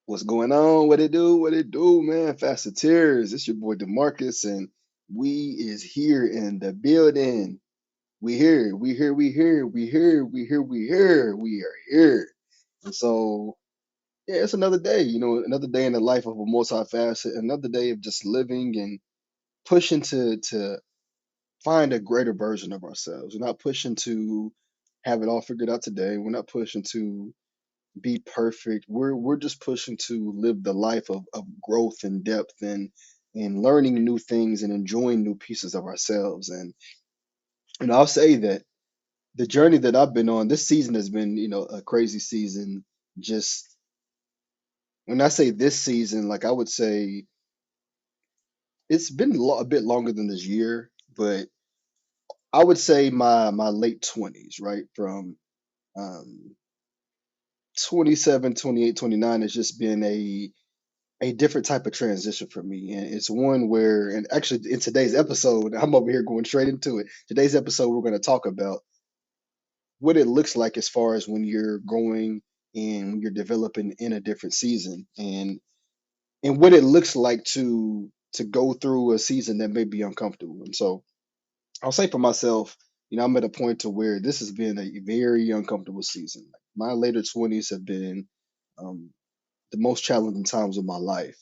What's going on? What it do? What it do, man? Faster Tears. It's your boy Demarcus, and we is here in the building. We here. We here. We here. We here. We here. We here. We are here. And so, yeah, it's another day. Another day in the life of a multifaceted. Another day of just living and pushing to find a greater version of ourselves. We're not pushing to have it all figured out today. We're not pushing to be perfect. We're just pushing to live the life of growth and depth and learning new things and enjoying new pieces of ourselves. And I'll say that the journey that I've been on this season has been, a crazy season. Just when I say this season, like I would say it's been a bit longer than this year, but I would say my late 20s, right? From um 27, 28, 29 has just been a different type of transition for me. And it's one where, and actually in today's episode, I'm over here going straight into it. Today's episode, we're going to talk about what it looks like as far as when you're growing and when you're developing in a different season and what it looks like to go through a season that may be uncomfortable. And so I'll say for myself, I'm at a point to where this has been a very uncomfortable season. My later 20s have been um, the most challenging times of my life.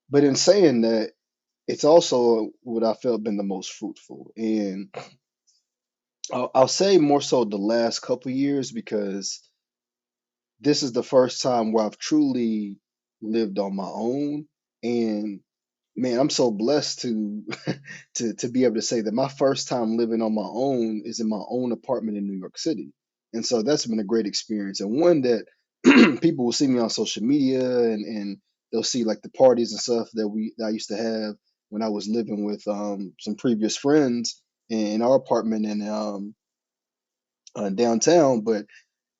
But in saying that, it's also what I felt been the most fruitful. And I'll say more so the last couple years because this is the first time where I've truly lived on my own. And man, I'm so blessed to to be able to say that my first time living on my own is in my own apartment in New York City. And so that's been a great experience and one that people will see me on social media and they'll see like the parties and stuff that I used to have when I was living with some previous friends in our apartment in downtown. But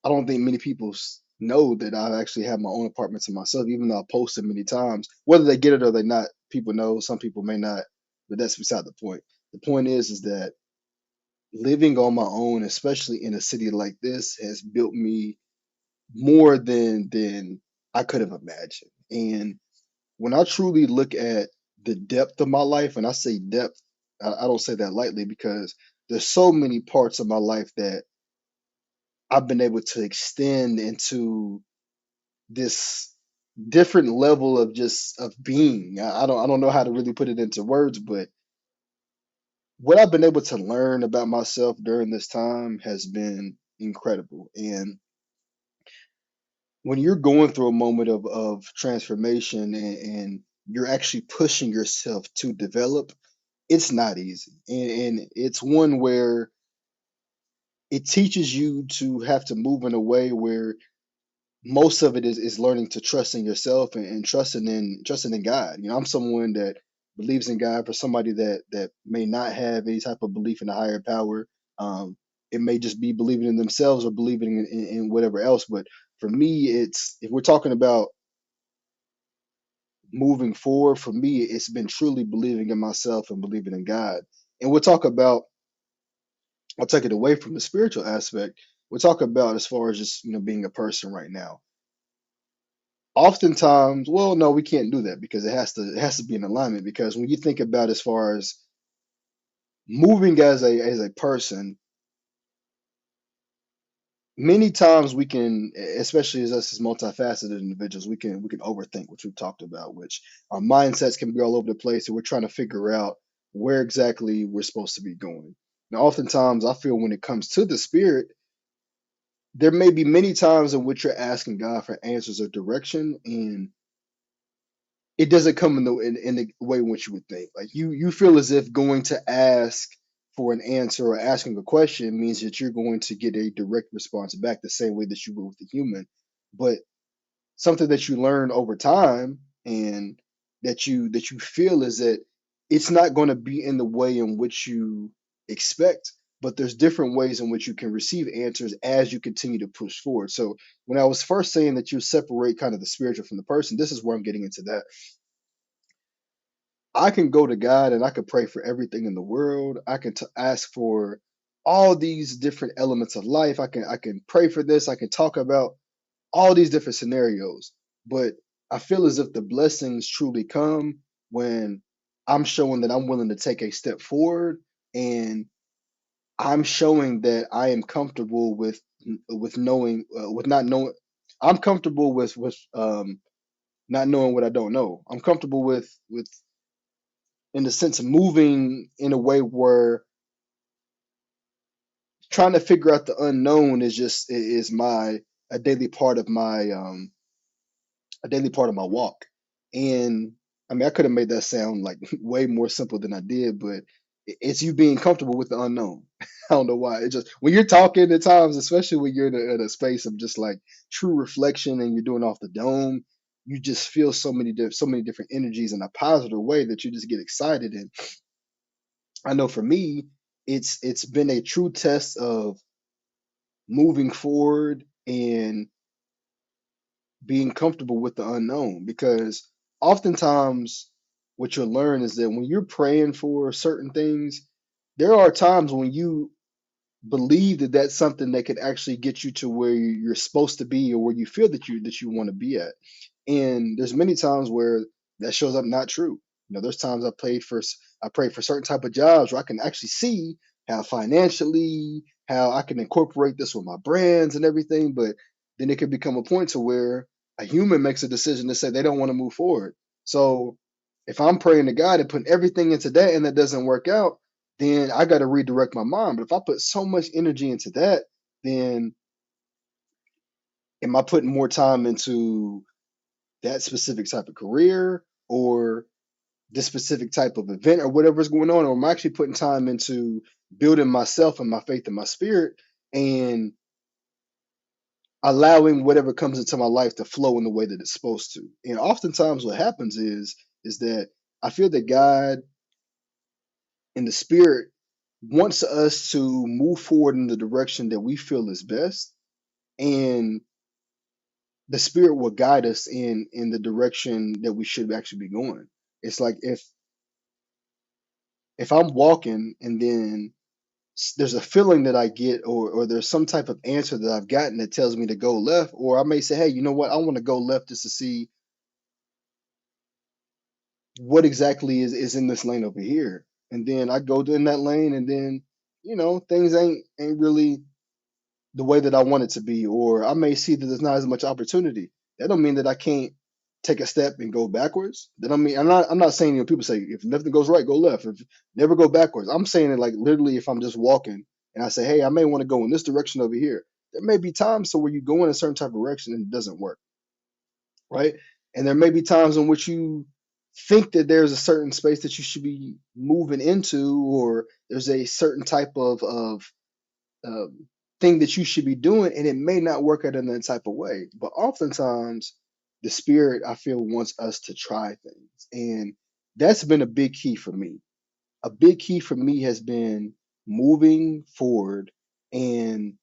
I don't think many people know that I actually have my own apartment to myself, even though I posted many times. Whether they get it or they not, people know. Some people may not, but that's beside the point. The point is that living on my own, especially in a city like this, has built me more than I could have imagined. And when I truly look at the depth of my life, and I say depth, I don't say that lightly because there's so many parts of my life that I've been able to extend into this different level of just of being. I don't know how to really put it into words, but what I've been able to learn about myself during this time has been incredible. And when you're going through a moment of transformation and you're actually pushing yourself to develop, it's not easy. And it's one where it teaches you to have to move in a way where most of it is learning to trust in yourself and trusting in God. I'm someone that believes in God. For somebody that may not have any type of belief in a higher power, um, it may just be believing in themselves or believing in whatever else. But for me, it's if we're talking about moving forward, for me, it's been truly believing in myself and believing in God. And we'll talk about. I'll take it away from the spiritual aspect. We'll talk about as far as just being a person right now. Oftentimes, well, no, we can't do that because it has to be in alignment. Because when you think about as far as moving as a person, many times we can, especially as us as multifaceted individuals, we can overthink, which we've talked about, which our mindsets can be all over the place, and we're trying to figure out where exactly we're supposed to be going. Now, oftentimes, I feel when it comes to the spirit, there may be many times in which you're asking God for answers or direction, and it doesn't come in the way in which you would think. Like you feel as if going to ask for an answer or asking a question means that you're going to get a direct response back the same way that you would with a human. But something that you learn over time and that you feel is that it's not going to be in the way in which you expect, but there's different ways in which you can receive answers as you continue to push forward. So when I was first saying that you separate kind of the spiritual from the person, this is where I'm getting into that. I can go to God and I can pray for everything in the world. I can ask for all these different elements of life. I can pray for this. I can talk about all these different scenarios. But I feel as if the blessings truly come when I'm showing that I'm willing to take a step forward, and I'm showing that I am comfortable with knowing with not knowing. I'm comfortable with not knowing what I don't know. I'm comfortable with in the sense of moving in a way where trying to figure out the unknown is my a daily part of my a daily part of my walk. And I mean, I could have made that sound like way more simple than I did, but it's you being comfortable with the unknown. I don't know why. It just when you're talking at times, especially when you're in a space of just like true reflection and you're doing off the dome, you just feel so many different energies in a positive way that you just get excited. And I know for me, it's been a true test of moving forward and being comfortable with the unknown, because oftentimes what you'll learn is that when you're praying for certain things, there are times when you believe that that's something that could actually get you to where you're supposed to be or where you feel that you want to be at. And there's many times where that shows up not true. You know, there's times I prayed for certain type of jobs where I can actually see how financially how I can incorporate this with my brands and everything, but then it could become a point to where a human makes a decision to say they don't want to move forward. So if I'm praying to God and putting everything into that and that doesn't work out, then I got to redirect my mind. But if I put so much energy into that, then am I putting more time into that specific type of career or this specific type of event or whatever's going on? Or am I actually putting time into building myself and my faith and my spirit and allowing whatever comes into my life to flow in the way that it's supposed to? And oftentimes what happens is that I feel that God and the spirit wants us to move forward in the direction that we feel is best, and the spirit will guide us in the direction that we should actually be going. It's like if I'm walking and then there's a feeling that I get, or there's some type of answer that I've gotten that tells me to go left, or I may say, hey, you know what, I want to go left just to see what exactly is in this lane over here. And then I go in that lane, and then things ain't really the way that I want it to be, or I may see that there's not as much opportunity. That don't mean that I can't take a step and go backwards. That don't mean I'm not saying, people say if nothing goes right, go left. If never go backwards. I'm saying it like literally if I'm just walking and I say, hey, I may want to go in this direction over here. There may be times so where you go in a certain type of direction and it doesn't work, right? And there may be times in which you think that there's a certain space that you should be moving into, or there's a certain type of um, thing that you should be doing, and it may not work out in that type of way. But oftentimes, the spirit I feel wants us to try things, and that's been a big key for me. A big key for me has been moving forward and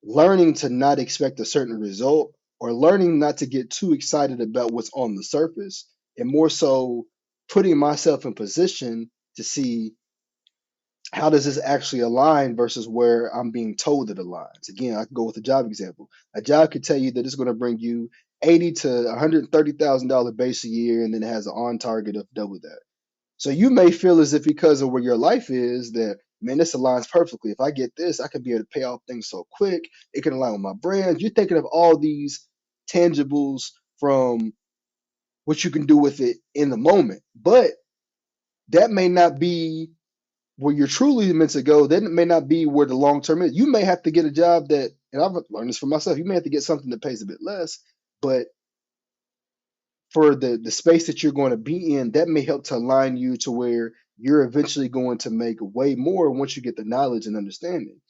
learning to not expect a certain result, or learning not to get too excited about what's on the surface, and more so putting myself in position to see how does this actually align versus where I'm being told it aligns. Again, I can go with a job example. A job could tell you that it's going to bring you 80 to $130,000 base a year, and then it has an on target of double that. So you may feel as if because of where your life is that, man, this aligns perfectly. If I get this, I can be able to pay off things so quick. It can align with my brand. You're thinking of all these tangibles from what you can do with it in the moment, but that may not be where you're truly meant to go. Then it may not be where the long term is. You may have to get a job that, and I've learned this for myself, you may have to get something that pays a bit less, but for the space that you're going to be in, that may help to align you to where you're eventually going to make way more once you get the knowledge and understanding.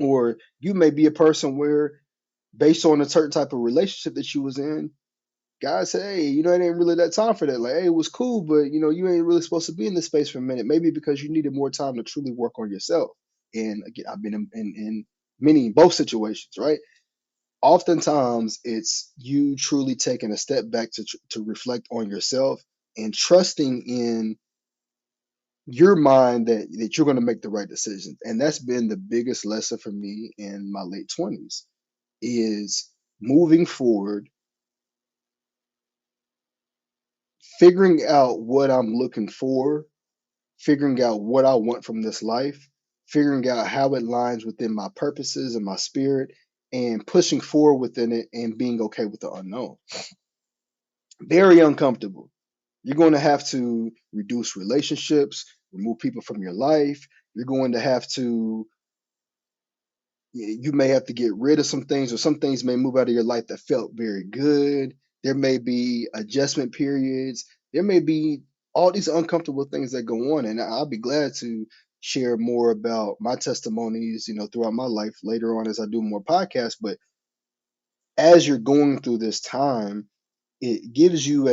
Or you may be a person where, based on a certain type of relationship that you was in, God said, hey, it ain't really that time for that. Like, hey, it was cool, but you ain't really supposed to be in this space for a minute. Maybe because you needed more time to truly work on yourself. And again, I've been in many both situations, right? Oftentimes, it's you truly taking a step back to reflect on yourself and trusting in your mind that you're going to make the right decisions. And that's been the biggest lesson for me in my late 20s is moving forward figuring out what I'm looking for, figuring out what I want from this life, figuring out how it lines within my purposes and my spirit, and pushing forward within it and being okay with the unknown. Very uncomfortable. You're going to have to reduce relationships, remove people from your life. You're going to have to, you may have to get rid of some things, or some things may move out of your life that felt very good. There may be adjustment periods. There may be all these uncomfortable things that go on. And I'll be glad to share more about my testimonies, throughout my life later on as I do more podcasts. But as you're going through this time, it gives you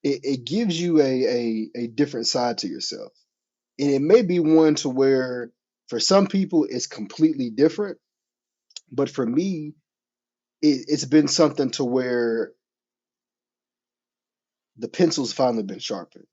it gives you a different side to yourself. And it may be one to where for some people it's completely different. But for me, it's been something to where the pencil's finally been sharpened,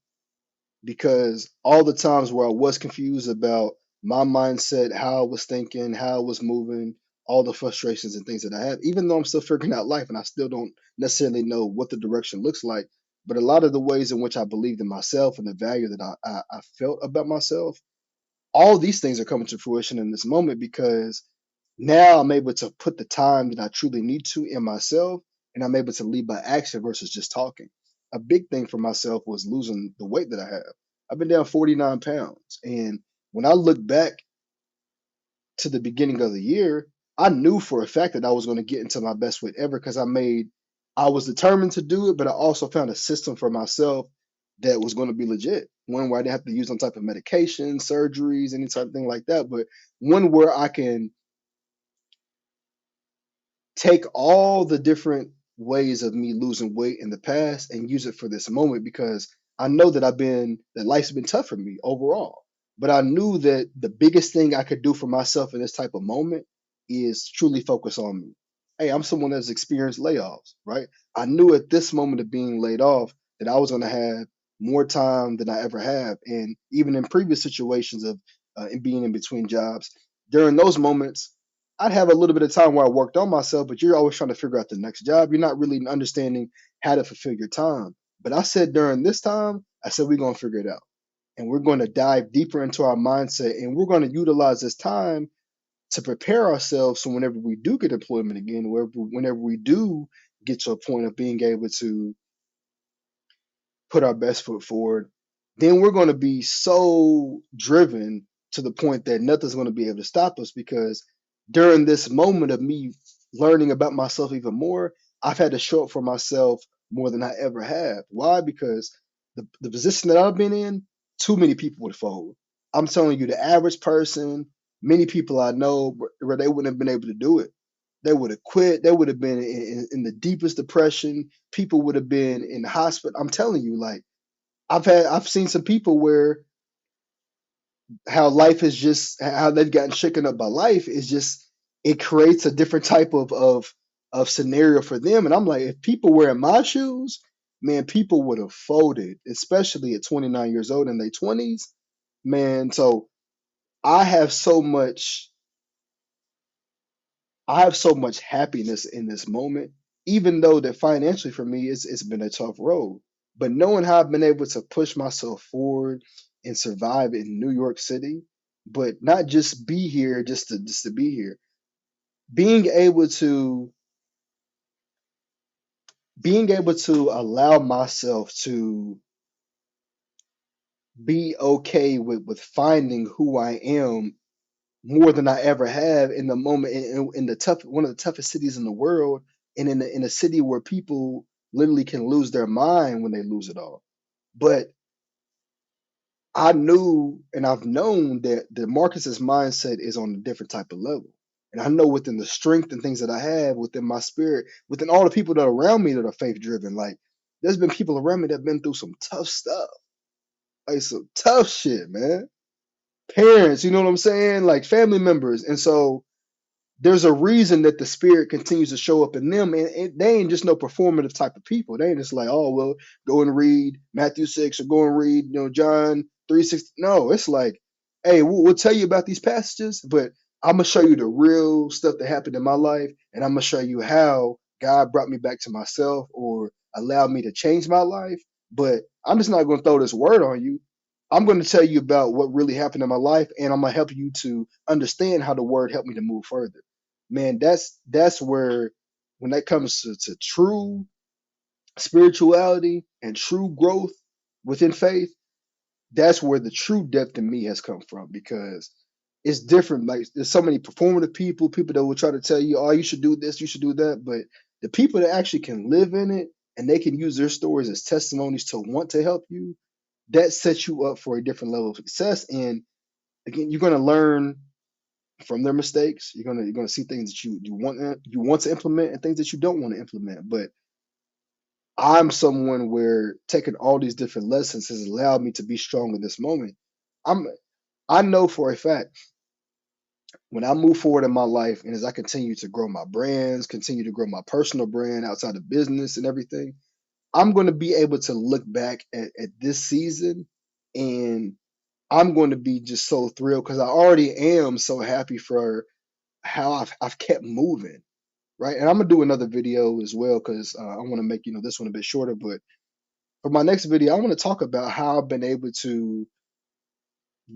because all the times where I was confused about my mindset, how I was thinking, how I was moving, all the frustrations and things that I have, even though I'm still figuring out life and I still don't necessarily know what the direction looks like, but a lot of the ways in which I believed in myself and the value that I felt about myself, all these things are coming to fruition in this moment, because now I'm able to put the time that I truly need to in myself, and I'm able to lead by action versus just talking. A big thing for myself was losing the weight that I have. I've been down 49 pounds. And when I look back to the beginning of the year, I knew for a fact that I was going to get into my best weight ever, because I was determined to do it, but I also found a system for myself that was going to be legit. One where I didn't have to use some type of medication, surgeries, any type of thing like that, but one where I can take all the different ways of me losing weight in the past and use it for this moment, because I know that life's been tough for me overall. But I knew that the biggest thing I could do for myself in this type of moment is truly focus on me. Hey, I'm someone that's experienced layoffs, right? I knew at this moment of being laid off that I was going to have more time than I ever have. And even in previous situations of in being in between jobs, during those moments, I'd have a little bit of time where I worked on myself, but you're always trying to figure out the next job. You're not really understanding how to fulfill your time. But I said during this time, I said, we're going to figure it out. And we're going to dive deeper into our mindset, and we're going to utilize this time to prepare ourselves so whenever we do get employment again, whenever we do get to a point of being able to put our best foot forward, then we're going to be so driven to the point that nothing's going to be able to stop us. Because during this moment of me learning about myself even more, I've had to show up for myself more than I ever have. Why? Because the position that I've been in, too many people would fold. I'm telling you, the average person, many people I know, where they wouldn't have been able to do it. They would have quit. They would have been in the deepest depression. People would have been in the hospital. I'm telling you, like I've seen some people where how life is just how they've gotten shaken up by life is just, it creates a different type of scenario for them. And I'm like, if people were in my shoes, man, people would have folded, especially at 29 years old in their 20s, man. So I have so much I have so much happiness in this moment, even though that financially for me it's been a tough road. But knowing how I've been able to push myself forward and survive in New York City, but not just be here just to be here, being able to being able to allow myself to be okay with finding who I am more than I ever have in the moment, in the tough one of the toughest cities in the world, and in a city where people literally can lose their mind when they lose it all. But I knew and I've known that the Marcus's mindset is on a different type of level. And I know within the strength and things that I have within my spirit, within all the people that are around me that are faith driven, like there's been people around me that have been through some tough stuff, like some tough shit, man. Parents, you know what I'm saying? Like family members. And so there's a reason that the spirit continues to show up in them, and they ain't just no performative type of people. They ain't just like, oh well, go and read Matthew 6 or go and read, John 3:6. No, it's like, hey, we'll tell you about these passages, but I'm gonna show you the real stuff that happened in my life, and I'm gonna show you how God brought me back to myself, or allowed me to change my life. But I'm just not going to throw this word on you. I'm going to tell you about what really happened in my life, and I'm going to help you to understand how the word helped me to move further. Man, that's where, when that comes to true spirituality and true growth within faith, that's where the true depth in me has come from, because it's different. Like, there's so many performative people that will try to tell you, oh, you should do this, you should do that. But the people that actually can live in it and they can use their stories as testimonies to want to help you, that sets you up for a different level of success. And again, you're going to learn from their mistakes. You're gonna see things that you want to implement and things that you don't want to implement. But I'm someone where taking all these different lessons has allowed me to be strong in this moment. I'm I know for a fact, when I move forward in my life and as I continue to grow my brands, continue to grow my personal brand outside of business and everything, I'm going to be able to look back at this season, and I'm going to be just so thrilled because I already am so happy for how I've kept moving, right? And I'm gonna do another video as well because I want to make this one a bit shorter. But for my next video, I want to talk about how I've been able to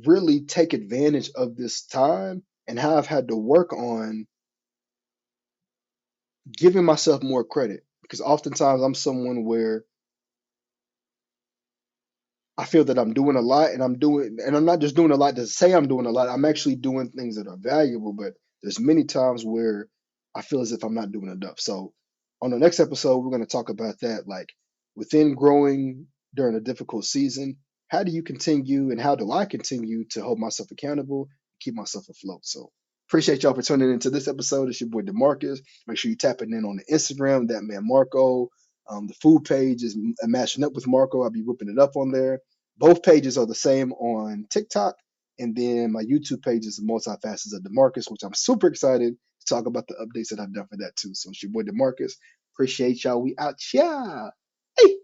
really take advantage of this time and how I've had to work on giving myself more credit, because oftentimes I'm someone where I feel that I'm doing a lot, and I'm not just doing a lot to say I'm doing a lot. I'm actually doing things that are valuable, but there's many times where I feel as if I'm not doing enough. So on the next episode, we're going to talk about that. Like, within growing during a difficult season, how do you continue and how do I continue to hold myself accountable, keep myself afloat? So appreciate y'all for tuning into this episode. It's your boy DeMarcus. Make sure you tapping in on the Instagram, that man Marco. The food page is matching up with Marco. I'll be whipping it up on there. Both pages are the same on TikTok. And then my YouTube page is the Multifacets of DeMarcus, which I'm super excited to talk about the updates that I've done for that too. So it's your boy DeMarcus. Appreciate y'all. We out. Yeah. Hey.